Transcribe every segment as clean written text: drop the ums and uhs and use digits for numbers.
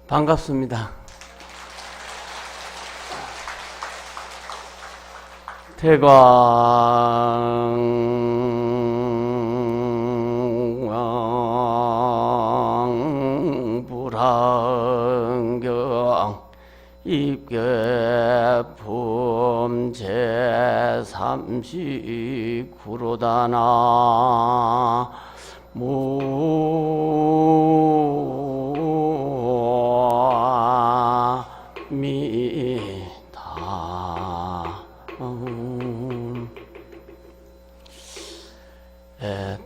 반갑습니다. 태광불환경 입계품 제39로다나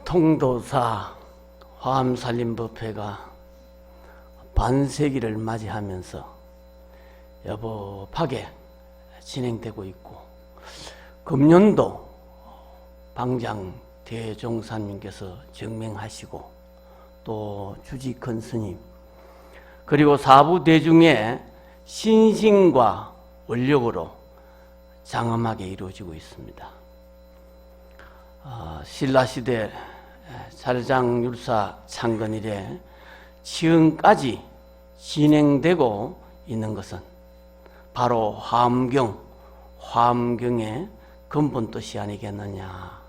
통도사 화엄살림법회가 반세기를 맞이하면서 여법하게 진행되고 있고, 금년도 방장 대종사님께서 증명하시고, 또 주지큰 스님, 그리고 사부 대중의 신신과 원력으로 장엄하게 이루어지고 있습니다. 신라시대 자르장율사 창건 이래 지금까지 진행되고 있는 것은 바로 화엄경의 근본 뜻이 아니겠느냐.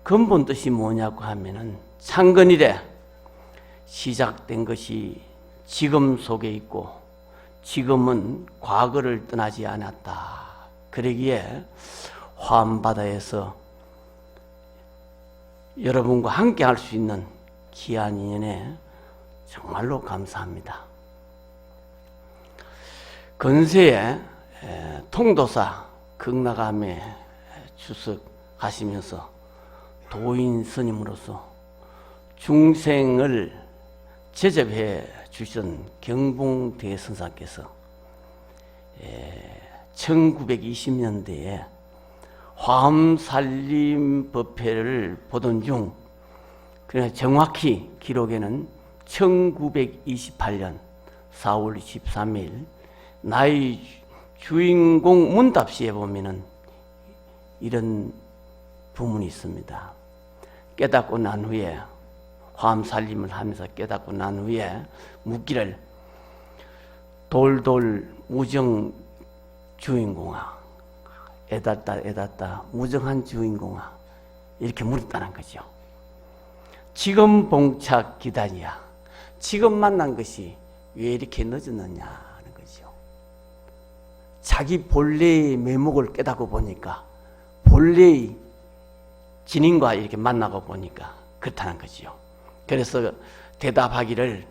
근본 뜻이 뭐냐고 하면은, 창건 이래 시작된 것이 지금 속에 있고, 지금은 과거를 떠나지 않았다. 그러기에 화엄바다에서 여러분과 함께 할 수 있는 귀한 인연에 정말로 감사합니다. 근세에 통도사 극락암에 출석하시면서 도인 스님으로서 중생을 제접해 주신 경봉대선사께서 1920년대에 화엄살림법회를 보던 중, 그냥 정확히 기록에는 1928년 4월 23일 나의 주인공 문답시에 보면은 이런 부문이 있습니다. 깨닫고 난 후에, 화엄살림을 하면서 깨닫고 난 후에 묻기를, 돌돌 무정 주인공아, 애닫다 무정한 주인공아, 이렇게 물었다는 거죠. 지금 봉착 기다리야, 지금 만난 것이 왜 이렇게 늦었느냐 하는 거죠. 자기 본래의 면목을 깨닫고 보니까, 본래의 진인과 이렇게 만나고 보니까 그렇다는 거죠. 그래서 대답하기를,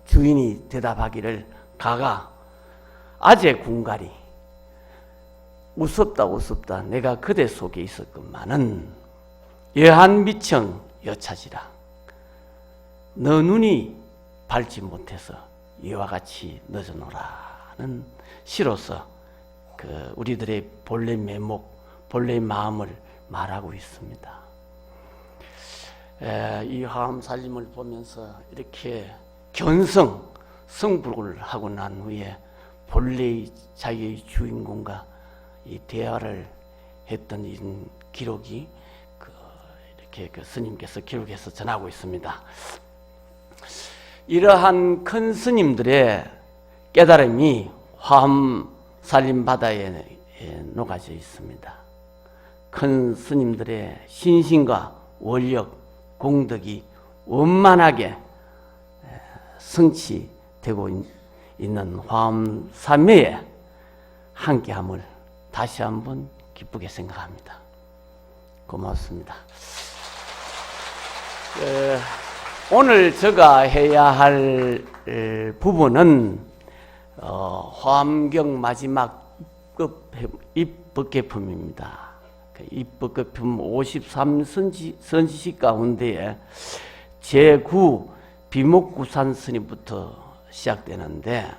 주인이 대답하기를, 가가 아재 군가리, 우습다 내가 그대 속에 있었건만은 여한 미청 여차지라, 너 눈이 밝지 못해서 이와 같이 늦어노라는 시로서 우리들의 본래 면목, 본래의 마음을 말하고 있습니다. 이 화엄살림을 보면서 이렇게 승부를 하고 난 후에 본래의 자기의 주인공과 이 대화를 했던 이 기록이 이렇게 스님께서 기록해서 전하고 있습니다. 이러한 큰 스님들의 깨달음이 화엄살림 바다에 녹아져 있습니다. 큰 스님들의 신신과 원력, 공덕이 원만하게 성취되고 있는 화엄삼매에 함께함을 다시 한번 기쁘게 생각합니다. 고맙습니다. 오늘 제가 해야 할 부분은 화엄경 마지막 입법계품입니다. 입법계품 53선지식 가운데에 제9 비목구산 스님부터 시작되는데,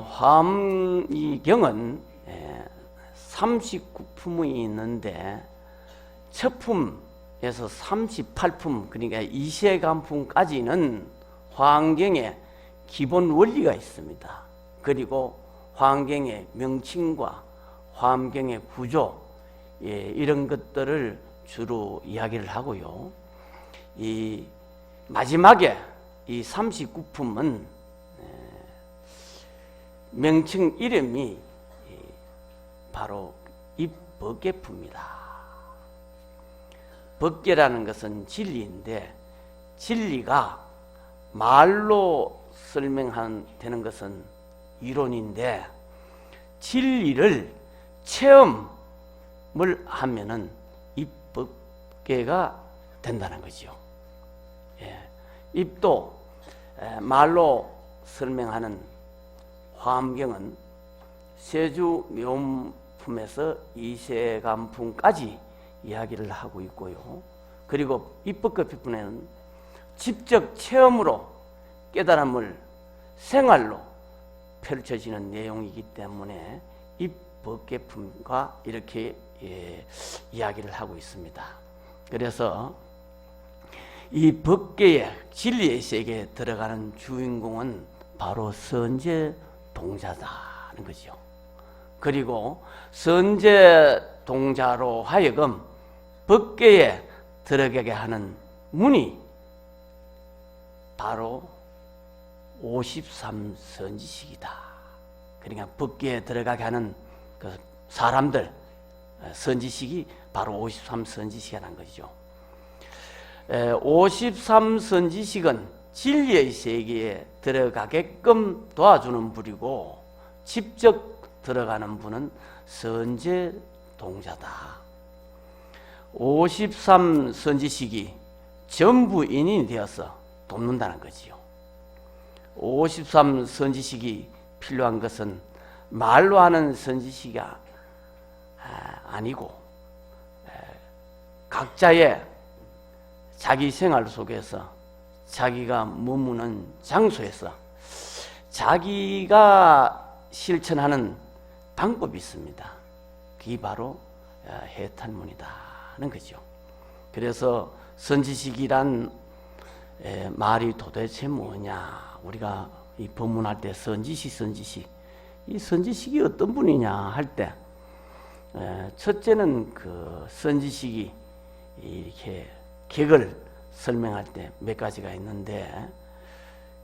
화엄경은 39품이 있는데 첫 품에서 38품, 그러니까 이세간품까지는 화엄경의 기본 원리가 있습니다. 그리고 화엄경의 명칭과 화엄경의 구조, 이런 것들을 주로 이야기를 하고요. 이 마지막에 이 39품은 명칭 이름이 바로 이 법계품이다. 법계라는 것은 진리인데, 진리가 말로 설명되는 것은 이론인데, 진리를 체험을 하면은 이 법계가 된다는 거죠. 입도 말로 설명하는 화엄경은 세주묘품에서 이세간품까지 이야기를 하고 있고요. 그리고 입법계품에는 직접 체험으로 깨달음을 생활로 펼쳐지는 내용이기 때문에 입법계품과 이렇게 이야기를 하고 있습니다. 그래서 이 법계의 진리의 세계에 들어가는 주인공은 바로 선제동자다는 거죠. 그리고 선제동자로 하여금 법계에 들어가게 하는 문이 바로 53선지식이다. 그러니까 법계에 들어가게 하는 그 사람들, 선지식이 바로 53선지식이라는 거죠. 53선지식은 진리의 세계에 들어가게끔 도와주는 분이고, 직접 들어가는 분은 선제동자다. 53선지식이 전부 인인이 되어서 돕는다는 거지요. 53선지식이 필요한 것은 말로 하는 선지식이 아니고, 각자의 자기 생활 속에서 자기가 머무는 장소에서 자기가 실천하는 방법이 있습니다. 그게 바로 해탈문이다는 거죠. 그래서 선지식이란 말이 도대체 뭐냐, 우리가 이 법문할 때 선지식, 이 선지식이 어떤 분이냐 할 때, 첫째는 그 선지식이 이렇게 객을 설명할 때 몇 가지가 있는데,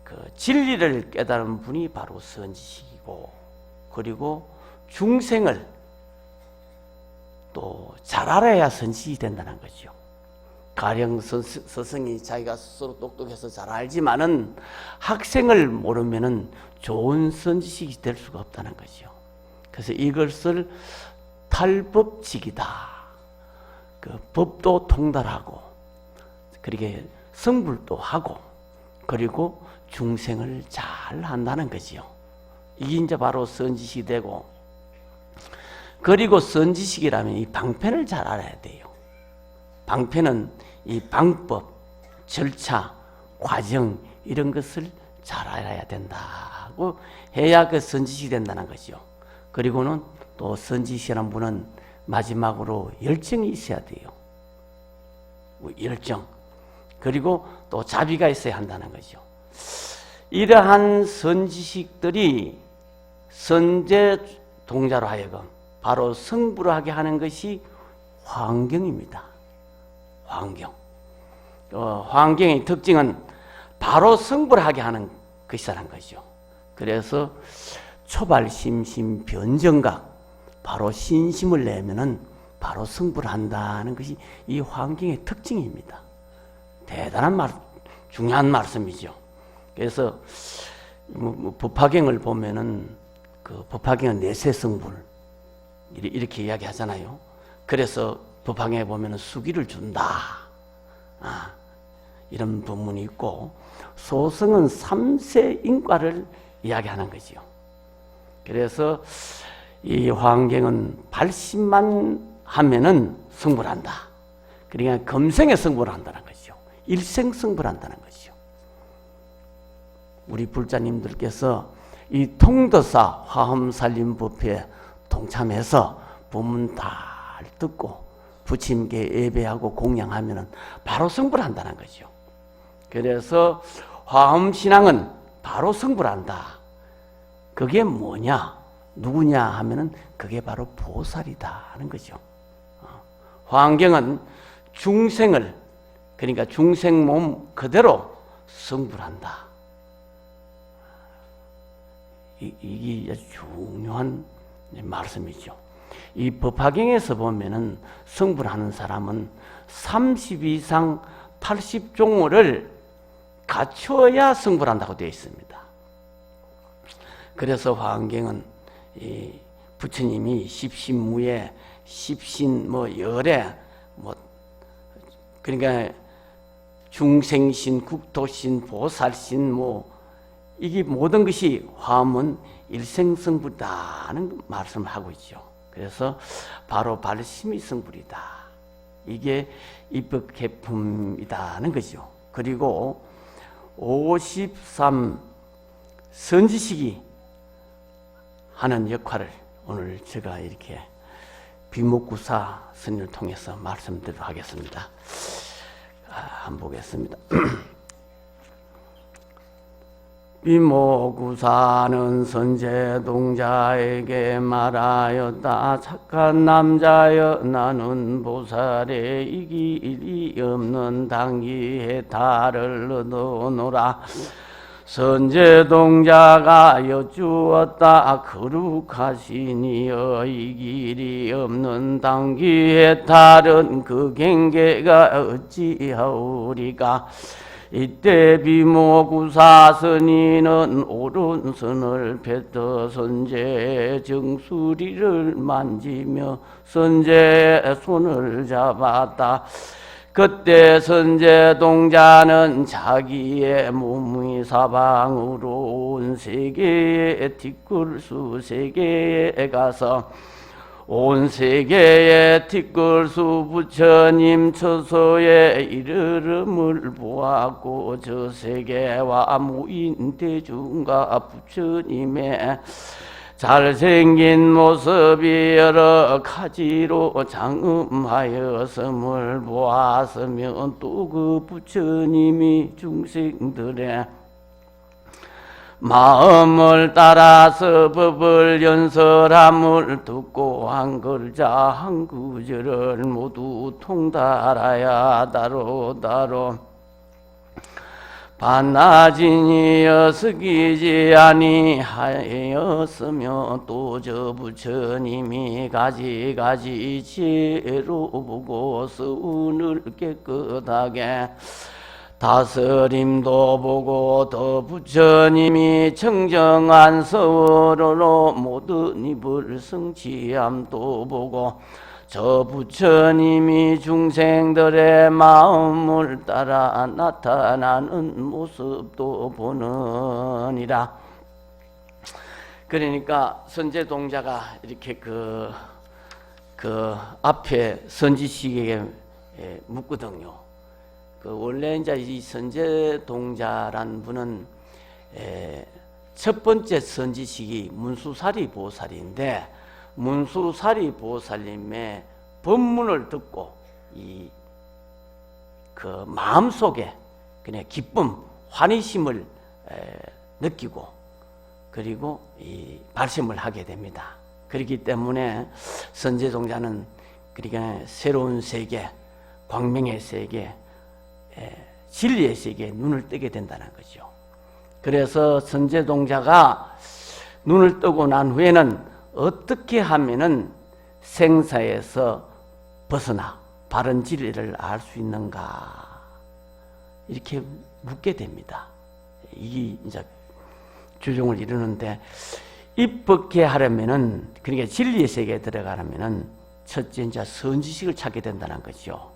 그 진리를 깨달은 분이 바로 선지식이고, 그리고 중생을 또 잘 알아야 선지식이 된다는 거죠. 가령 스승이 자기가 스스로 똑똑해서 잘 알지만은 학생을 모르면은 좋은 선지식이 될 수가 없다는 거죠. 그래서 이것을 탈법칙이다. 그 법도 통달하고, 그렇게 성불도 하고, 그리고 중생을 잘 한다는 거지요. 이게 이제 바로 선지식이 되고, 그리고 선지식이라면 이 방편을 잘 알아야 돼요. 방편은 이 방법, 절차, 과정 이런 것을 잘 알아야 된다고 해야 그 선지식이 된다는 거죠. 그리고는 또 선지식이라는 분은 마지막으로 열정이 있어야 돼요. 열정. 그리고 또 자비가 있어야 한다는 거죠. 이러한 선지식들이 선제동자로 하여금 바로 성불을 하게 하는 것이 화엄경입니다. 화엄경. 화엄경의 특징은 바로 성불하게 하는 것이라는 거죠. 그래서 초발심심 변정각, 바로 신심을 내면은 바로 성불한다는 것이 이 화엄경의 특징입니다. 대단한 중요한 말씀이죠. 그래서 법화경을 보면은 그 법화경은 내세성불 이렇게 이야기하잖아요. 그래서 법화경에 보면은 수기를 준다. 이런 본문이 있고, 소승은 3세 인과를 이야기하는 거지요. 그래서 이 화엄경은 80만 하면은 성불한다. 그러니까 금생에 성불한다는 거죠. 일생 성불한다는 거죠. 우리 불자님들께서 이 통도사 화엄살림법회에 동참해서 본문 다 듣고 부처님께 예배하고 공양하면은 바로 성불한다는 거죠. 그래서 화엄신앙은 바로 성불한다. 그게 뭐냐, 누구냐 하면은 그게 바로 보살이다 하는 거죠. 화엄경은 중생을, 그러니까 중생 몸 그대로 성불한다. 이게 아주 중요한 말씀이죠. 이 법화경에서 보면은 성불하는 사람은 30 이상 80종호를 갖추어야 성불한다고 되어 있습니다. 그래서 화엄경은 이 부처님이 십신무예, 십신 열애 그러니까 중생신, 국토신, 보살신 이게 모든 것이 화엄은 일생성불이다는 말씀을 하고 있죠. 그래서 바로 발심이 성불이다. 이게 입법개품이다는 거죠. 그리고 53 선지식이 하는 역할을 오늘 제가 이렇게 비목구사 스님을 통해서 말씀드리도록 하겠습니다. 한번 보겠습니다. 비목구사는 선제동자에게 말하였다. 착한 남자여, 나는 보살의 이길이 없는 당기에 달을 얻어노라. 선제동자가 여쭈었다. 거룩하시니여, 이 길이 없는 당기에 달은 그 경계가 어찌하오리까. 이때 비목구사 스님은 오른손을 펴서 선제의 정수리를 만지며 선제의 손을 잡았다. 그때 선제동자는 자기의 몸의 사방으로 온 세계의 뒷굴수 세계에 가서 온 세계의 뒷굴수 부처님 처소에 이르름을 보았고, 저 세계와 무인 대중과 부처님의 잘생긴 모습이 여러 가지로 장엄하였음을 보았으면, 또 그 부처님이 중생들의 마음을 따라서 법을 연설함을 듣고 한 글자 한 구절을 모두 통달하여 다로다로 반나진이여 스기지 아니하였으며, 또 저 부처님이 가지가지 지혜로 보고 서운을 깨끗하게 다스림도 보고, 더 부처님이 청정한 서원으로 모든 입을 성취함도 보고, 저 부처님이 중생들의 마음을 따라 나타나는 모습도 보느니라. 그러니까 선제동자가 이렇게 그 앞에 선지식에게 묻거든요. 원래 이제 이 선제동자란 분은 첫 번째 선지식이 문수사리 보살인데, 문수사리 보살님의 법문을 듣고 이 그 마음속에 그냥 기쁨, 환희심을 느끼고, 그리고 이 발심을 하게 됩니다. 그렇기 때문에 선제동자는 그러니까 새로운 세계, 광명의 세계, 진리의 세계에 눈을 뜨게 된다는 거죠. 그래서 선제동자가 눈을 뜨고 난 후에는 어떻게 하면은 생사에서 벗어나 바른 진리를 알 수 있는가, 이렇게 묻게 됩니다. 이게 이제 주종을 이루는데, 입법케 하려면은, 그러니까 진리의 세계에 들어가려면은 첫째 이제 선지식을 찾게 된다는 거죠.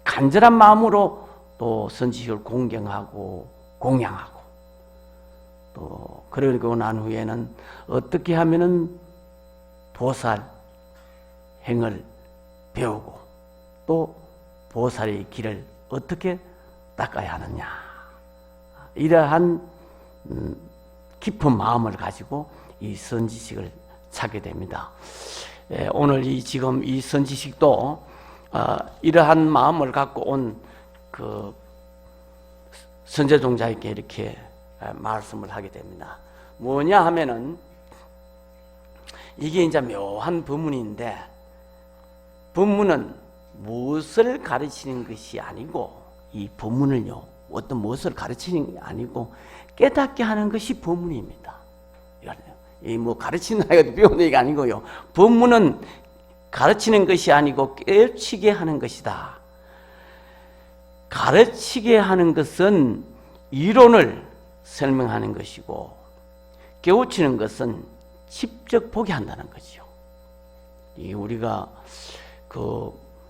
간절한 마음으로 또 선지식을 공경하고 공양하고, 또 그러고 난 후에는 어떻게 하면은 보살 행을 배우고, 또 보살의 길을 어떻게 닦아야 하느냐, 이러한 깊은 마음을 가지고 이 선지식을 찾게 됩니다. 오늘 지금 이 선지식도 이러한 마음을 갖고 온 그 선제동자에게 이렇게 말씀을 하게 됩니다. 뭐냐 하면은, 이게 이제 묘한 법문인데, 법문은 무엇을 가르치는 것이 아니고, 이 법문을요 어떤 무엇을 가르치는 게 아니고 깨닫게 하는 것이 법문입니다. 이 뭐 가르치는 아이가 배우는 얘기가 아니고요. 법문은 가르치는 것이 아니고 깨우치게 하는 것이다. 가르치게 하는 것은 이론을 설명하는 것이고 깨우치는 것은 직접 보게 한다는 거죠. 이 우리가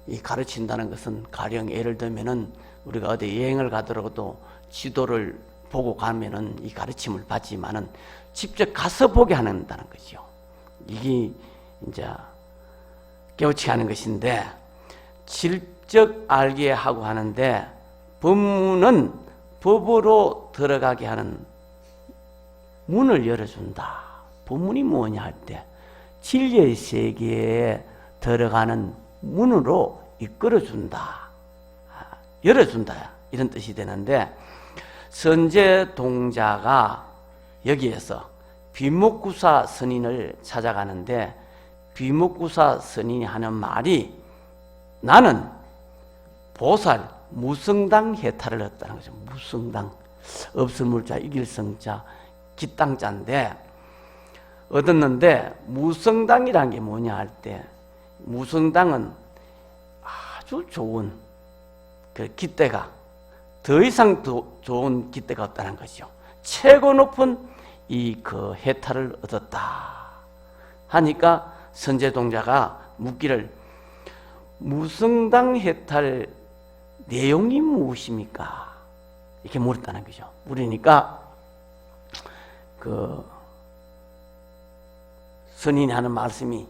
이 가르친다는 것은 가령 예를 들면은 우리가 어디 여행을 가더라도 지도를 보고 가면은 이 가르침을 받지만은 직접 가서 보게 한다는 거죠. 이게 이제 깨우치게 하는 것인데 질적 알게 하고 하는데 법문은 법으로 들어가게 하는 문을 열어준다. 법문이 뭐냐 할 때 진리의 세계에 들어가는 문으로 이끌어준다. 열어준다. 이런 뜻이 되는데 선제동자가 여기에서 비목구사 스님을 찾아가는데 비목구사 스님이 하는 말이 나는 보살 무성당 해탈을 얻었다는 거죠. 무성당 없을 물자 이길 성자 기땅자인데 얻었는데 무성당이란 게 뭐냐 할 때 무성당은 아주 좋은 그 깃대가 더 이상 좋은 깃대가 없다는 거죠. 최고 높은 그 해탈을 얻었다 하니까 선제동자가 묻기를 무성당 해탈 내용이 무엇입니까? 이렇게 물었다는 거죠. 물으니까 선인이 하는 말씀이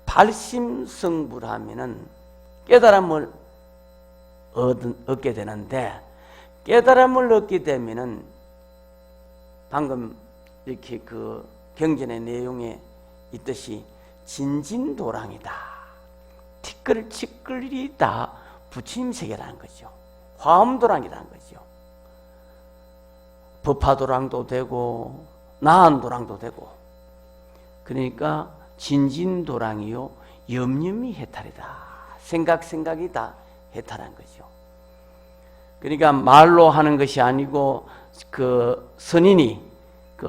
발심성불하면은 깨달음을 얻게 되는데 깨달음을 얻게 되면은 방금 이렇게 경전의 내용에 있듯이 진진도랑이다. 티끌치끌이 다 부처님세계라는 거죠. 화엄도랑이라는 거죠. 법화도랑도 되고 나한도랑도 되고 그러니까 진진도랑이요 염염이 해탈이다. 생각이 다 해탈한 거죠. 그러니까 말로 하는 것이 아니고 선인이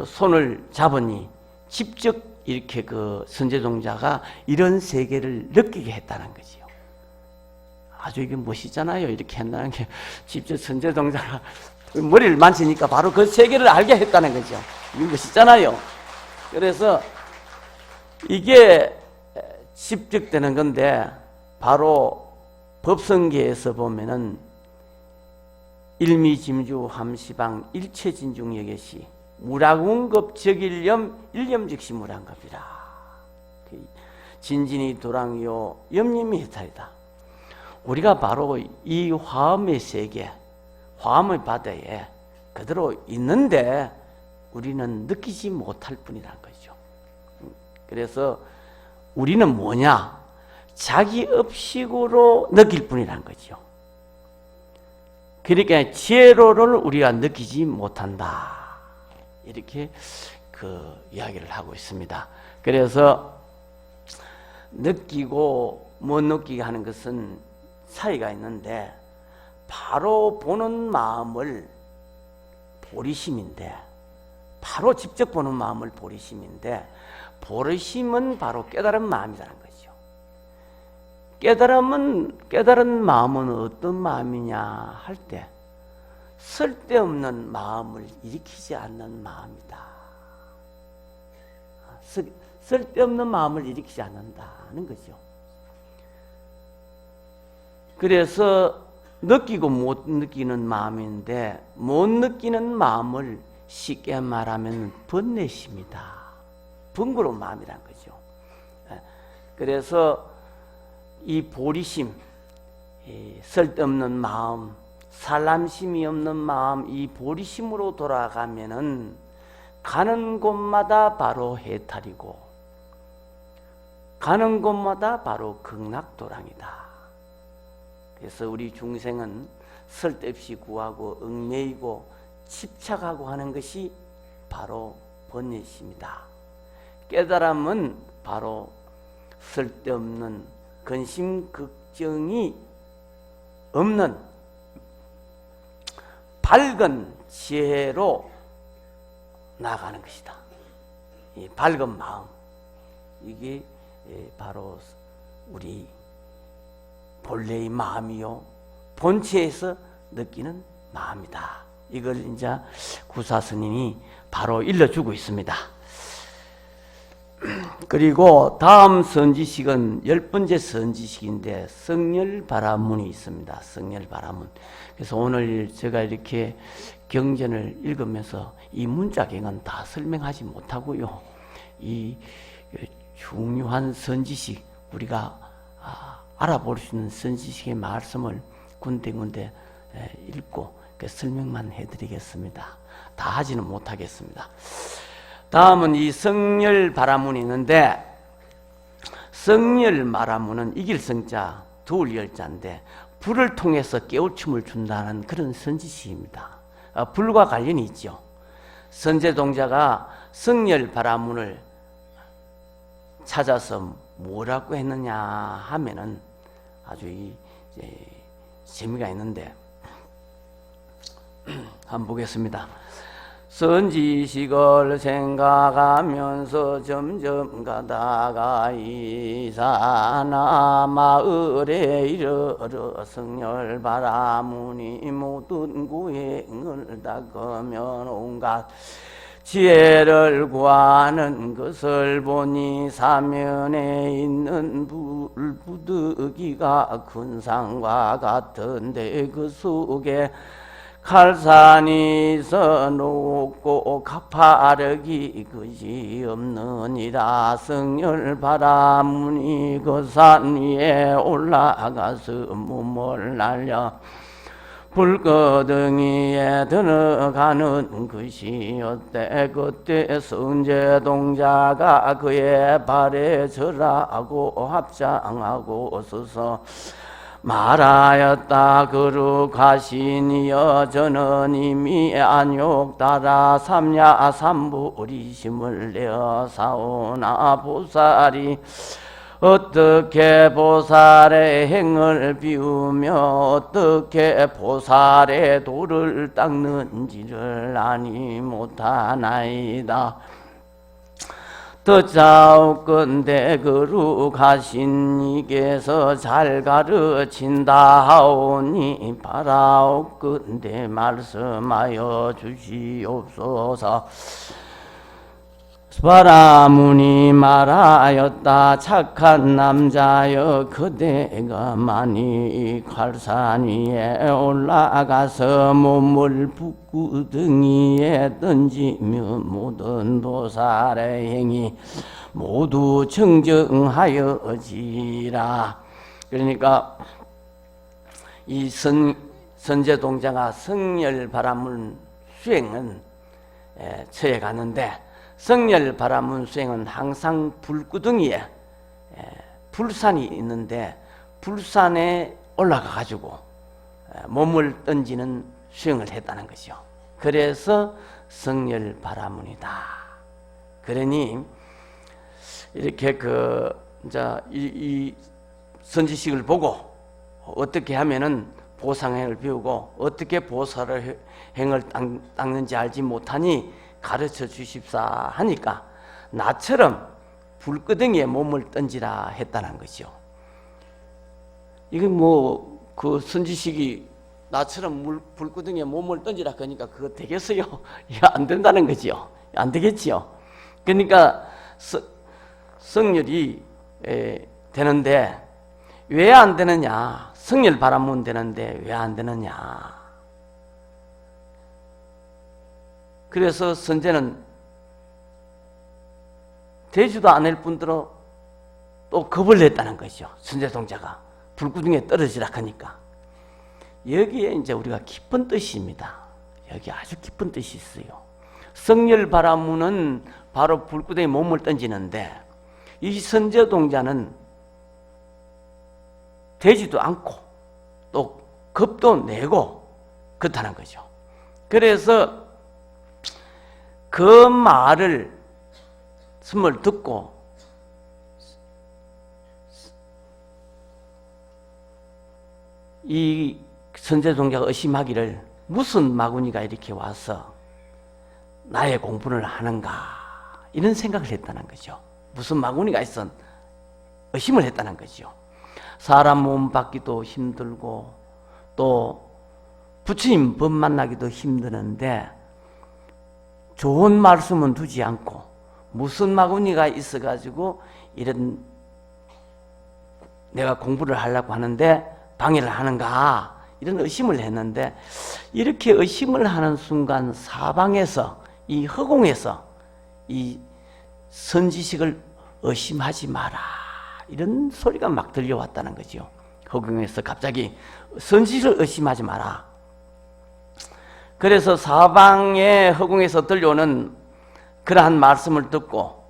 손을 잡으니 직접 이렇게 선제동자가 이런 세계를 느끼게 했다는 거죠. 아주 이게 멋있잖아요. 이렇게 한다는 게 직접 선제동자가 머리를 만지니까 바로 그 세계를 알게 했다는 거죠. 이게 멋있잖아요. 그래서 이게 집적되는 건데 바로 법성계에서 보면은 일미짐주 함시방 일체진중여계시 무라궁급 적일념 일념즉시 무량급이라. 진진이 도랑이요 염림이 해탈이다. 우리가 바로 이 화엄의 세계, 화엄의 바다에 그대로 있는데 우리는 느끼지 못할 뿐이라는 거죠. 그래서 우리는 뭐냐? 자기 업식으로 느낄 뿐이라는 거죠. 그러니까 지혜로를 우리가 느끼지 못한다. 이렇게 이야기를 하고 있습니다. 그래서 느끼고 못 느끼게 하는 것은 차이가 있는데 바로 보는 마음을 보리심인데 바로 직접 보는 마음을 보리심인데 보리심은 바로 깨달은 마음이라는 거죠. 깨달은 마음은 어떤 마음이냐 할 때 쓸데없는 마음을 일으키지 않는 마음이다. 쓸데없는 마음을 일으키지 않는다는 거죠. 그래서 느끼고 못 느끼는 마음인데 못 느끼는 마음을 쉽게 말하면 번뇌심이다. 번거로운 마음이란 거죠. 그래서 이 보리심, 쓸데없는 마음, 살람심이 없는 마음, 이 보리심으로 돌아가면은 가는 곳마다 바로 해탈이고 가는 곳마다 바로 극락도랑이다. 그래서 우리 중생은 쓸데없이 구하고 얽매이고 집착하고 하는 것이 바로 번뇌심이다. 깨달음은 바로 쓸데없는 근심 걱정이 없는 밝은 지혜로 나아가는 것이다. 이 밝은 마음, 이게 바로 우리 본래의 마음이요, 본체에서 느끼는 마음이다. 이걸 이제 구사 스님이 바로 일러주고 있습니다. 그리고 다음 선지식은 10번째 선지식인데 성렬바라문이 있습니다. 성렬바라문. 그래서 오늘 제가 이렇게 경전을 읽으면서 이 문자경은 다 설명하지 못하고요, 이 중요한 선지식, 우리가 알아볼 수 있는 선지식의 말씀을 군데군데 읽고 설명만 해드리겠습니다. 다 하지는 못하겠습니다. 다음은 이 성렬바라문이 있는데, 성렬바라문은 이길 성자, 두을 열자인데 불을 통해서 깨우침을 준다는 그런 선지식입니다. 불과 관련이 있죠. 선제동자가 성렬바라문을 찾아서 뭐라고 했느냐 하면은 아주 재미가 있는데, 한번 보겠습니다. 선지식을 생각하면서 점점 가다가 이사나 마을에 이르러 성렬바라문이 모든 구행을 닦으면 온갖 지혜를 구하는 것을 보니 사면에 있는 불부득이가 큰 산과 같은데 그 속에 칼산이 있어 높고 가파르기 그지 없느니라. 성렬바라문이 그 산 위에 올라가서 몸을 날려 불거덩이에 들어가는 것이었대. 그때 성제동자가 그의 발에 절하고 합장하고 서서 말하였다. 거룩하시니여, 저는 이미 안욕 따라 삼야 삼불이심을 내어 사오나 보살이 어떻게 보살의 행을 비우며 어떻게 보살의 도를 닦는지를 아니 못하나이다. 듣자옵건대 거룩하신 이께서 잘 가르친다 하오니 바라옵건대 말씀하여 주시옵소서. 바라문이 말하였다. 착한 남자여, 그대가 많이 칼산 위에 올라가서 몸을 북구덩이에 던지며 모든 보살의 행위 모두 청정하여지라. 그러니까 이 선제동자가 성렬바라문 수행은 처해 가는데, 성렬바라문 수행은 항상 불구덩이에 불산이 있는데 불산에 올라가 가지고 몸을 던지는 수행을 했다는 것이죠. 그래서 성렬바라문이다. 그러니 이렇게 이 선지식을 보고 어떻게 하면은 보상행을 배우고 어떻게 보살의 행을 닦는지 알지 못하니 가르쳐 주십사 하니까 나처럼 불끄덩이에 몸을 던지라 했다는 것이요. 이게 그 선지식이 나처럼 불끄덩이에 몸을 던지라 그러니까 그거 되겠어요? 안 된다는 거지요. 안 되겠지요. 그러니까 성렬이 되는데 왜 안 되느냐? 성렬바라문 되는데 왜 안 되느냐? 그래서 선제는 되지도 않을 뿐더러 또 겁을 냈다는 것이죠. 선제동자가 불구덩이에 떨어지라 하니까. 여기에 이제 우리가 깊은 뜻입니다. 여기 아주 깊은 뜻이 있어요. 성렬바라문은 바로 불구덩이에 몸을 던지는데 이 선제동자는 되지도 않고 또 겁도 내고 그렇다는 거죠. 그래서 그 말을 듣고 이 선제동자가 의심하기를 무슨 마구니가 이렇게 와서 나의 공부를 하는가 이런 생각을 했다는 거죠. 무슨 마구니가 있어 의심을 했다는 거죠. 사람 몸 받기도 힘들고 또 부처님 법 만나기도 힘드는데 좋은 말씀은 두지 않고 무슨 마구니가 있어가지고 이런 내가 공부를 하려고 하는데 방해를 하는가 이런 의심을 했는데 이렇게 의심을 하는 순간 사방에서 이 허공에서 이 선지식을 의심하지 마라 이런 소리가 막 들려왔다는 거죠. 허공에서 갑자기 선지식을 의심하지 마라. 그래서 사방의 허공에서 들려오는 그러한 말씀을 듣고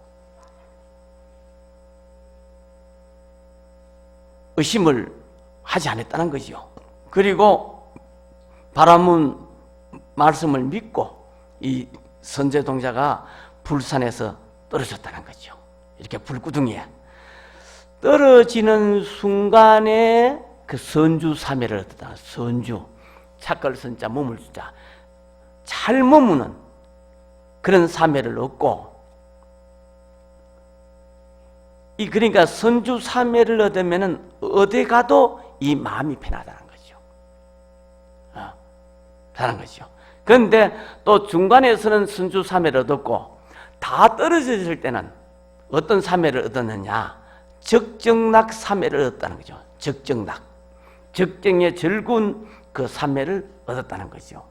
의심을 하지 않았다는 거죠. 그리고 바라문 말씀을 믿고 이 선제동자가 불산에서 떨어졌다는 거죠. 이렇게 불구덩이에 떨어지는 순간에 그 선주사매를 얻었다. 선주, 착걸 선자, 머물 자, 잘 머무는 그런 사매를 얻고 그러니까 선주사매를 얻으면은 어디 가도 이 마음이 편하다는 거죠. 편한 거죠. 그런데 또 중간에서는 선주사매를 얻었고 다 떨어졌을 때는 어떤 사매를 얻었느냐? 적정락 사매를 얻었다는 거죠. 적정락. 적정의 즐거운 그 사매를 얻었다는 거죠.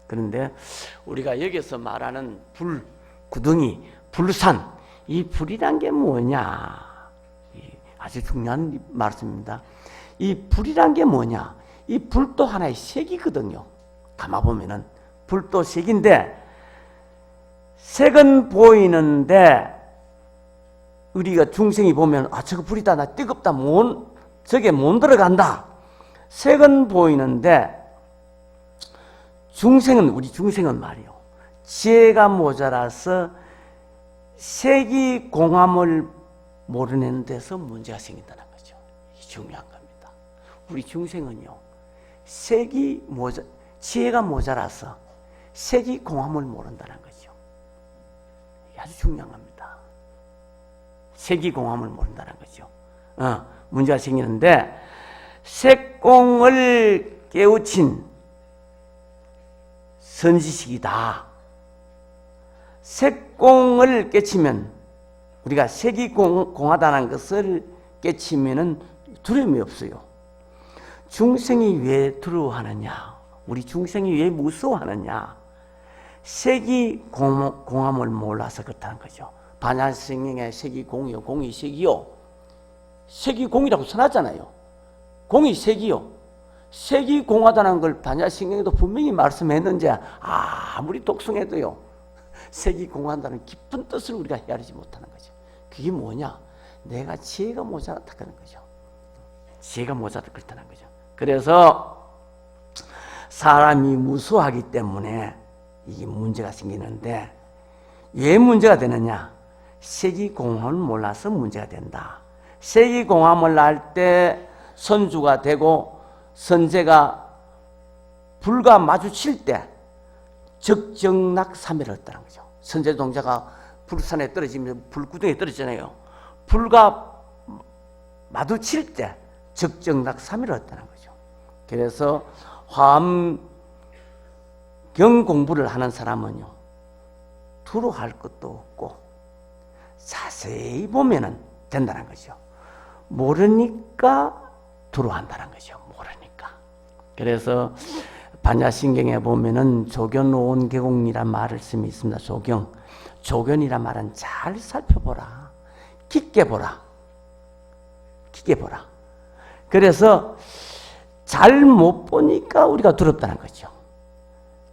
그런데 우리가 여기서 말하는 불, 구덩이, 불산, 이 불이란 게 뭐냐? 아주 중요한 말씀입니다. 이 불이란 게 뭐냐? 이 불도 하나의 색이거든요. 가만보면은 불도 색인데 색은 보이는데 우리가 중생이 보면 아 저거 불이다 나 뜨겁다 저게 못 들어간다. 색은 보이는데 우리 중생은 말이요 지혜가 모자라서 색이 공함을 모르는 데서 문제가 생긴다는 거죠. 이게 중요한 겁니다. 우리 중생은요 지혜가 모자라서 색이 공함을 모른다는 거죠. 이게 아주 중요한 겁니다. 색이 공함을 모른다는 거죠. 문제가 생기는데 색공을 깨우친 선지식이다. 색공을 깨치면 우리가 색이 공하다는 것을 깨치면은 두려움이 없어요. 중생이 왜 두려워하느냐? 우리 중생이 왜 무서워하느냐? 색이 공함을 몰라서 그렇다는 거죠. 반야성경에 색이 공이요, 공이 색이요. 색이 공이라고 써놨잖아요. 공이 색이요. 색이 공하다는 걸 반야성경에도 분명히 말씀했는지 아무리 독성해도요. 색이 공한다는 깊은 뜻을 우리가 헤아리지 못하는 거죠. 그게 뭐냐? 내가 지혜가 모자랐다는 거죠. 지혜가 모자랐다 그렇다는 거죠. 그래서 사람이 무수하기 때문에 이게 문제가 생기는데 왜 문제가 되느냐? 색이 공함을 몰라서 문제가 된다. 색이 공함을 알 때 선주가 되고 선제가 불과 마주칠 때 적정락 사매를 얻다는 거죠. 선제동자가 불산에 떨어지면 불구덩이에 떨어지잖아요. 불과 마주칠 때 적정락 사매를 얻다는 거죠. 그래서 화엄경 공부를 하는 사람은요 두려워할 것도 없고 자세히 보면은 된다는 거죠. 모르니까 두려워한다는 거죠. 모르니까. 그래서 반야신경에 보면은 조견오온계공이란 말씀이 있습니다. 조견이란 말은 잘 살펴보라. 깊게 보라. 깊게 보라. 그래서 잘 못 보니까 우리가 두렵다는 거죠.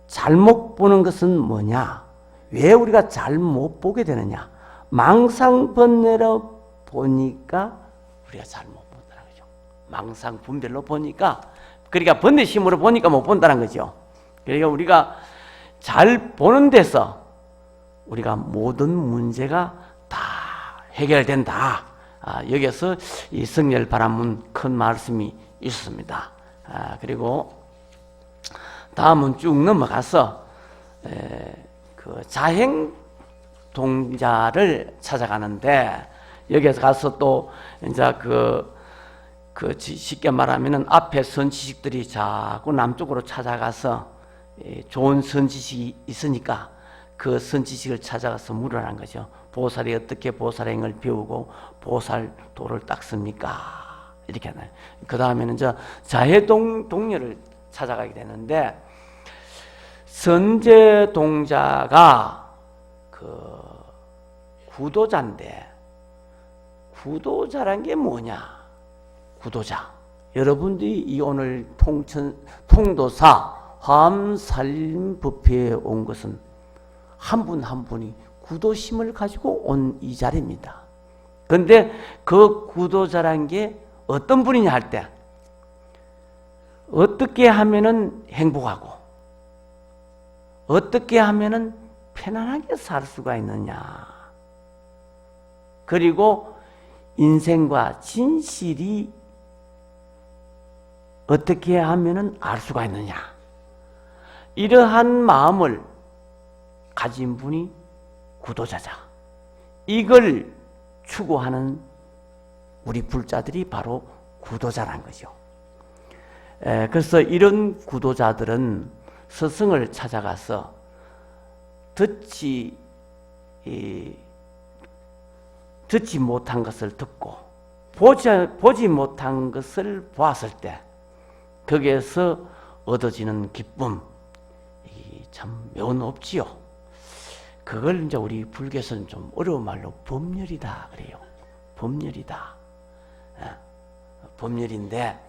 잘못 보는 것은 뭐냐? 왜 우리가 잘 못 보게 되느냐? 망상번뇌로 보니까 우리가 잘 못 본다는 거죠. 망상분별로 보니까, 그러니까 번뇌심으로 보니까 못 본다는 거죠. 그러니까 우리가 잘 보는 데서 우리가 모든 문제가 다 해결된다. 여기서 이 성렬 바라문 큰 말씀이 있습니다. 그리고 다음은 쭉 넘어가서 그 자행 동자를 찾아가는데, 여기에서 가서 또 이제 쉽게 말하면은 앞에 선지식들이 자꾸 남쪽으로 찾아가서 좋은 선지식이 있으니까 그 선지식을 찾아가서 물으라는 거죠. 보살이 어떻게 보살행을 배우고 보살도를 닦습니까? 이렇게 하나요. 그 다음에는 이제 자해동녀를 찾아가게 되는데, 선제동자가 그 구도자인데, 구도자란 게 뭐냐? 구도자. 여러분들이 이 오늘 통도사 화엄살림법회에 온 것은 한 분 한 분이 구도심을 가지고 온 이 자리입니다. 그런데 그 구도자란 게 어떤 분이냐 할 때, 어떻게 하면은 행복하고 어떻게 하면은 편안하게 살 수가 있느냐, 그리고 인생과 진실이 어떻게 하면은 알 수가 있느냐, 이러한 마음을 가진 분이 구도자자. 이걸 추구하는 우리 불자들이 바로 구도자란 거죠. 그래서 이런 구도자들은 스승을 찾아가서 듣지 못한 것을 듣고 보지 못한 것을 보았을 때 거기에서 얻어지는 기쁨, 참 매우 높지요. 그걸 이제 우리 불교에서는 좀 어려운 말로 법열이다 그래요. 법열이다. 법열인데,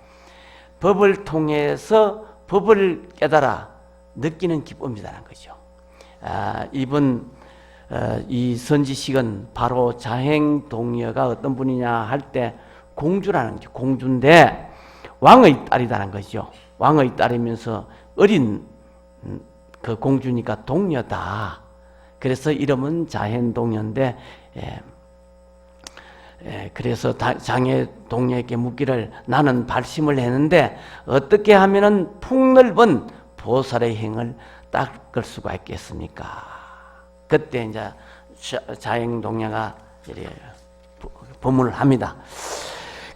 법을 통해서 법을 깨달아 느끼는 기쁨이라는 거죠. 이번 이 선지식은 바로 자행동녀가 어떤 분이냐 할 때 공주라는 거죠. 공주인데 왕의 딸이라는 거죠. 왕의 딸이면서 어린 그 공주니까 동녀다. 그래서 이름은 자행동녀인데, 그래서 장해동녀에게 묻기를, 나는 발심을 했는데 어떻게 하면은 폭넓은 보살의 행을 닦을 수가 있겠습니까? 그때 이제 자행동녀가 법문을 합니다.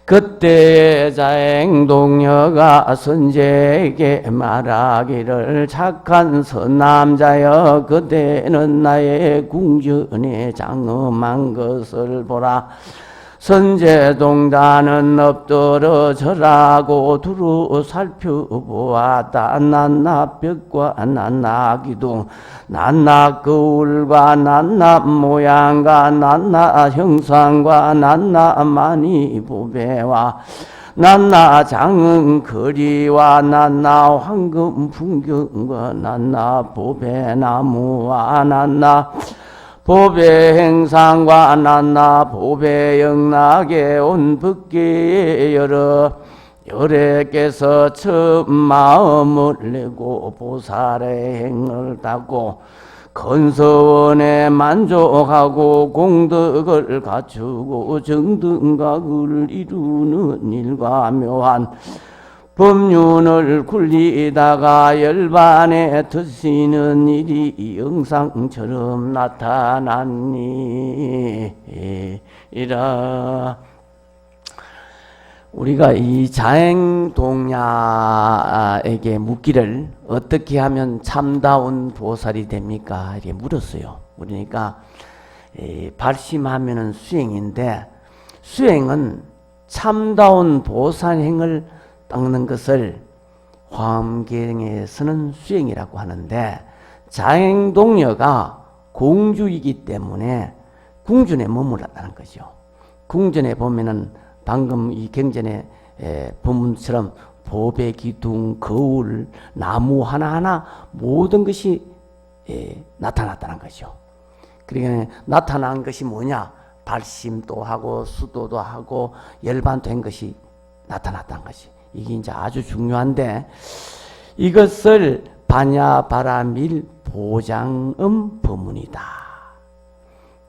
그때 자행동녀가 선제에게 말하기를, 착한 선남자여, 그대는 나의 궁전에 장엄한 것을 보라. 선제동자는 엎드려 절하고 두루 살펴보았다. 낱낱 벽과 낱낱 기둥, 낱낱 거울과 낱낱 모양과 낱낱 형상과 낱낱 많이 보배와 낱낱 장은 거리와 낱낱 황금 풍경과 낱낱 보배나무와 낱낱 보배 행상과 낱낱 보배 영락에 온 법계의 열애께서 처음 마음을 내고 보살의 행을 닦고 건서원에 만족하고 공덕을 갖추고 정등각을 이루는 일과 묘한 법륜을 굴리다가 열반에 드시는 일이 영상처럼 나타나니라. 우리가 이 자행동야에게 묻기를, 어떻게 하면 참다운 보살이 됩니까? 이렇게 물었어요. 그러니까 발심하면은 수행인데, 수행은 참다운 보살행을 닦는 것을 화엄경에서는 수행이라고 하는데, 자행동녀가 공주이기 때문에 궁전에 머물렀다는 거죠. 궁전에 보면은 방금 이 경전의 본문처럼 보배, 기둥, 거울, 나무 하나하나 모든 것이 나타났다는 거죠. 그러니까 나타난 것이 뭐냐? 발심도 하고 수도도 하고 열반도 한 것이 나타났다는 것이. 이게 이제 아주 중요한데, 이것을 반야바라밀 보장음 법문이다.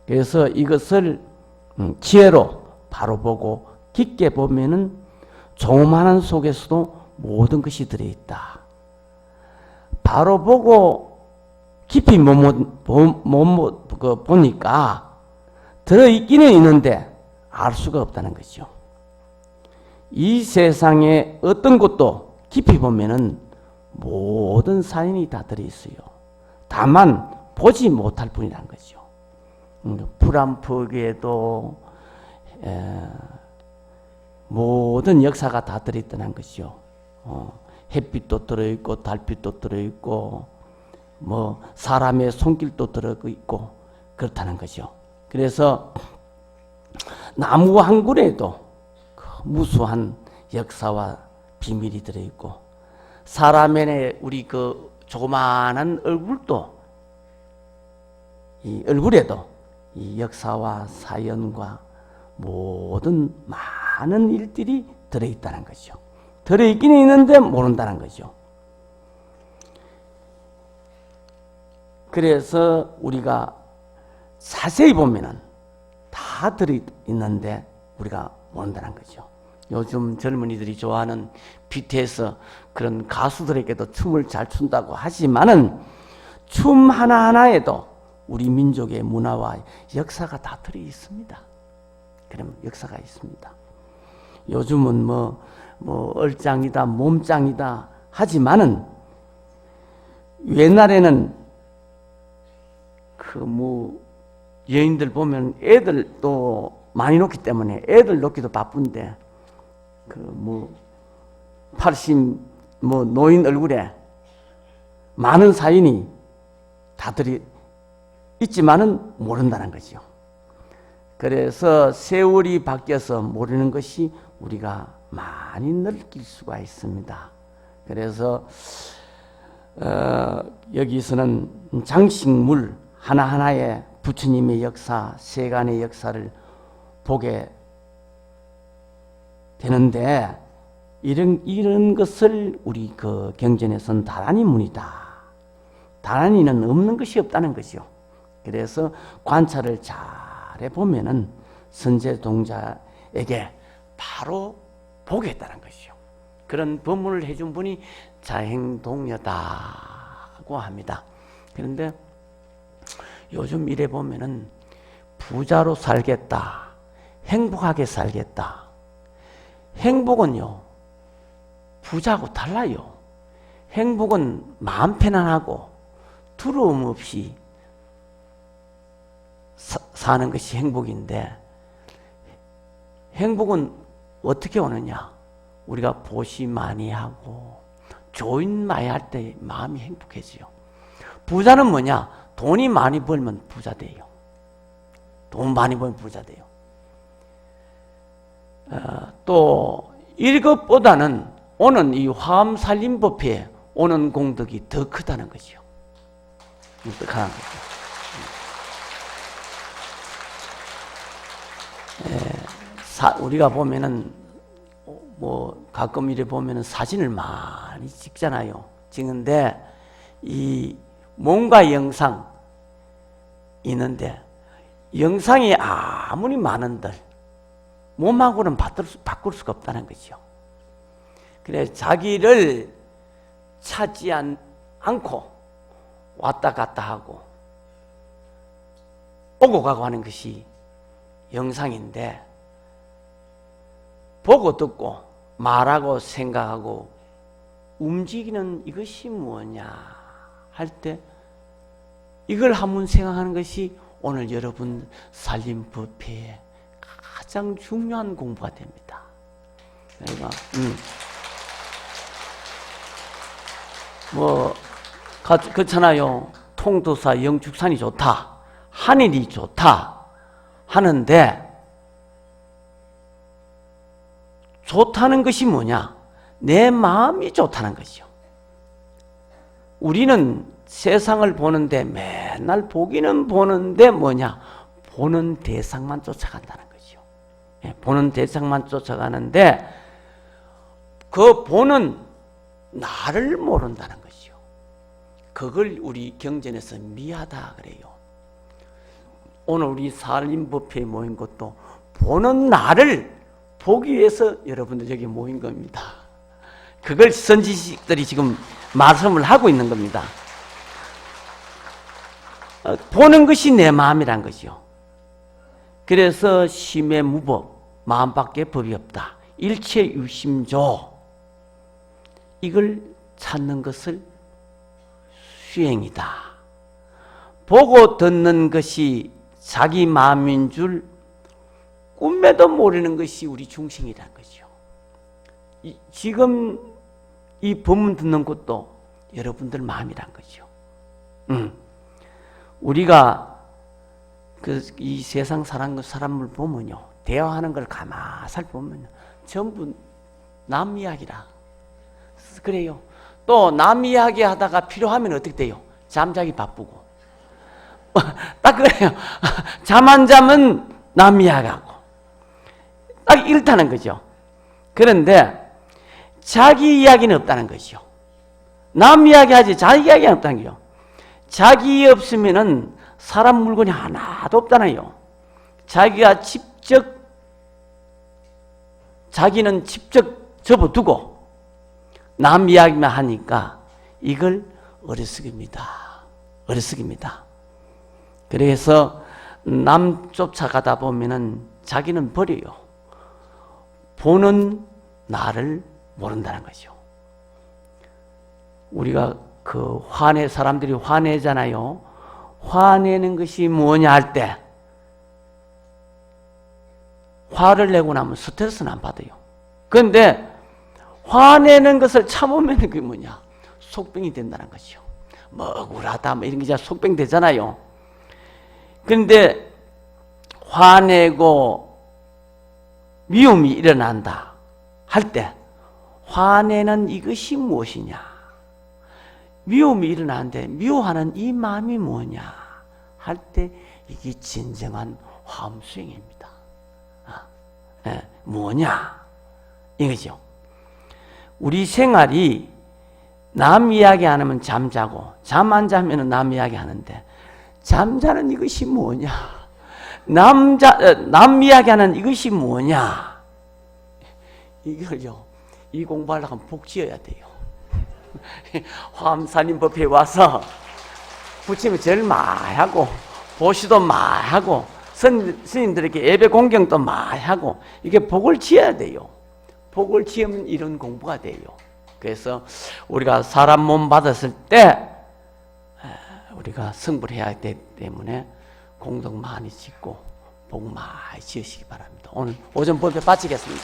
그래서 이것을 지혜로 바로 보고 깊게 보면은 조그마한 속에서도 모든 것이 들어있다. 바로 보고 깊이 보니까 들어있기는 있는데 알 수가 없다는 거죠. 이 세상에 어떤 것도 깊이 보면은 모든 사인이 다 들어있어요. 다만 보지 못할 뿐이라는 거죠. 불암포기에도 모든 역사가 다 들어있다는 것이죠. 햇빛도 들어있고 달빛도 들어있고 뭐 사람의 손길도 들어있고 그렇다는 거죠. 그래서 나무 한 그루에도 무수한 역사와 비밀이 들어있고 사람의 우리 그 조그마한 얼굴도 이 얼굴에도 이 역사와 사연과 모든 많은 일들이 들어있다는 거죠. 들어있기는 있는데 모른다는 거죠. 그래서 우리가 자세히 보면은 다 들어있는데 우리가 모른다는 거죠. 요즘 젊은이들이 좋아하는 BTS 그런 가수들에게도 춤을 잘 춘다고 하지만은 춤 하나하나에도 우리 민족의 문화와 역사가 다 들어 있습니다. 그럼 역사가 있습니다. 요즘은 뭐 얼짱이다, 몸짱이다 하지만은 옛날에는 여인들 보면 애들 또 많이 놓기 때문에 애들 놓기도 바쁜데 80 노인 얼굴에 많은 사인이 다들이 있지만은 모른다는 거죠. 그래서 세월이 바뀌어서 모르는 것이 우리가 많이 느낄 수가 있습니다. 그래서 여기서는 장식물 하나하나의 부처님의 역사, 세간의 역사를 보게 되는데 이런 것을 우리 그 경전에서는 다란이문이다. 다란이는 없는 것이 없다는 거죠. 그래서 관찰을 잘 해보면은 선제동자에게 바로 보게 했다는 것이죠. 그런 법문을 해준 분이 자행동녀다고 합니다. 그런데 요즘 이래 보면은 부자로 살겠다, 행복하게 살겠다. 행복은요, 부자하고 달라요. 행복은 마음 편안하고 두려움 없이 사는 것이 행복인데, 행복은 어떻게 오느냐? 우리가 보시 많이 하고 조인 많이 할 때 마음이 행복해져요. 부자는 뭐냐? 돈이 많이 벌면 부자 돼요. 돈 많이 벌면 부자 돼요. 또 이것보다는 오는 이 화엄살림법회에 오는 공덕이 더 크다는 거죠. 크다는 거죠. 우리가 보면은 가끔 이래 보면은 사진을 많이 찍잖아요. 찍는데 이 몸과 영상 있는데 영상이 아무리 많은들 몸하고는 바꿀 수가 없다는 거죠. 그래 자기를 찾지 않고 왔다 갔다 하고 오고 가고 하는 것이 영상인데, 보고 듣고 말하고 생각하고 움직이는 이것이 뭐냐 할 때 이걸 한번 생각하는 것이 오늘 여러분 살림법회의 가장 중요한 공부가 됩니다. 그러니까 그렇잖아요. 통도사 영축산이 좋다, 하늘이 좋다 하는데 좋다는 것이 뭐냐? 내 마음이 좋다는 것이죠. 우리는 세상을 보는데 맨날 보기는 보는데 뭐냐? 보는 대상만 쫓아간다는 거죠. 보는 대상만 쫓아가는데 그 보는 나를 모른다는 것이죠. 그걸 우리 경전에서 미하다 그래요. 오늘 우리 살림법회에 모인 것도 보는 나를 보기 위해서 여러분들 여기 모인 겁니다. 그걸 선지식들이 지금 말씀을 하고 있는 겁니다. 보는 것이 내 마음이란 거죠. 그래서 심의 무법, 마음밖에 법이 없다. 일체 유심조, 이걸 찾는 것을 수행이다. 보고 듣는 것이 자기 마음인 줄 꿈에도 모르는 것이 우리 중생이라는 거죠. 지금 이 법문 듣는 것도 여러분들 마음이란 거죠. 우리가 이 세상 사람을 보면요, 대화하는 걸 가만히 살펴보면 전부 남 이야기라. 그래요. 또 남 이야기 하다가 필요하면 어떻게 돼요? 잠자기 바쁘고. 딱 그래요. 잠 안 자면 남 이야기하고. 딱 이렇다는 거죠. 그런데 자기 이야기는 없다는 거죠. 남 이야기하지 자기 이야기는 없다는 거죠. 자기 없으면은 사람 물건이 하나도 없잖아요. 자기는 직접 접어두고 남 이야기만 하니까 이걸 어리석입니다. 어리석입니다. 그래서 남 쫓아가다 보면은 자기는 버려요. 보는 나를 모른다는 거죠. 우리가 사람들이 화내잖아요. 화내는 것이 뭐냐 할 때, 화를 내고 나면 스트레스는 안 받아요. 그런데 화내는 것을 참으면 그게 뭐냐? 속병이 된다는 거죠. 억울하다, 이런 게 속병 되잖아요. 그런데 화내고 미움이 일어난다 할 때, 화내는 이것이 무엇이냐? 미움이 일어나는데 미워하는 이 마음이 뭐냐 할 때 이게 진정한 화엄 수행입니다. 뭐냐 이거죠. 우리 생활이 남 이야기 안 하면 잠자고 잠 안 자면 남 이야기 하는데 잠자는 이것이 뭐냐? 남 이야기 하는 이것이 뭐냐? 이걸요. 이 공부하려면 복 지어야 돼요. 화엄살인법에 와서 부처님이 제일 많이 하고 보시도 많이 하고 스님들에게 예배 공경도 많이 하고 이게 복을 지어야 돼요. 복을 지으면 이런 공부가 돼요. 그래서 우리가 사람 몸 받았을 때 우리가 승부를 해야 되기 때문에 공덕 많이 짓고 복 많이 지으시기 바랍니다. 오늘 오전 법에 바치겠습니다.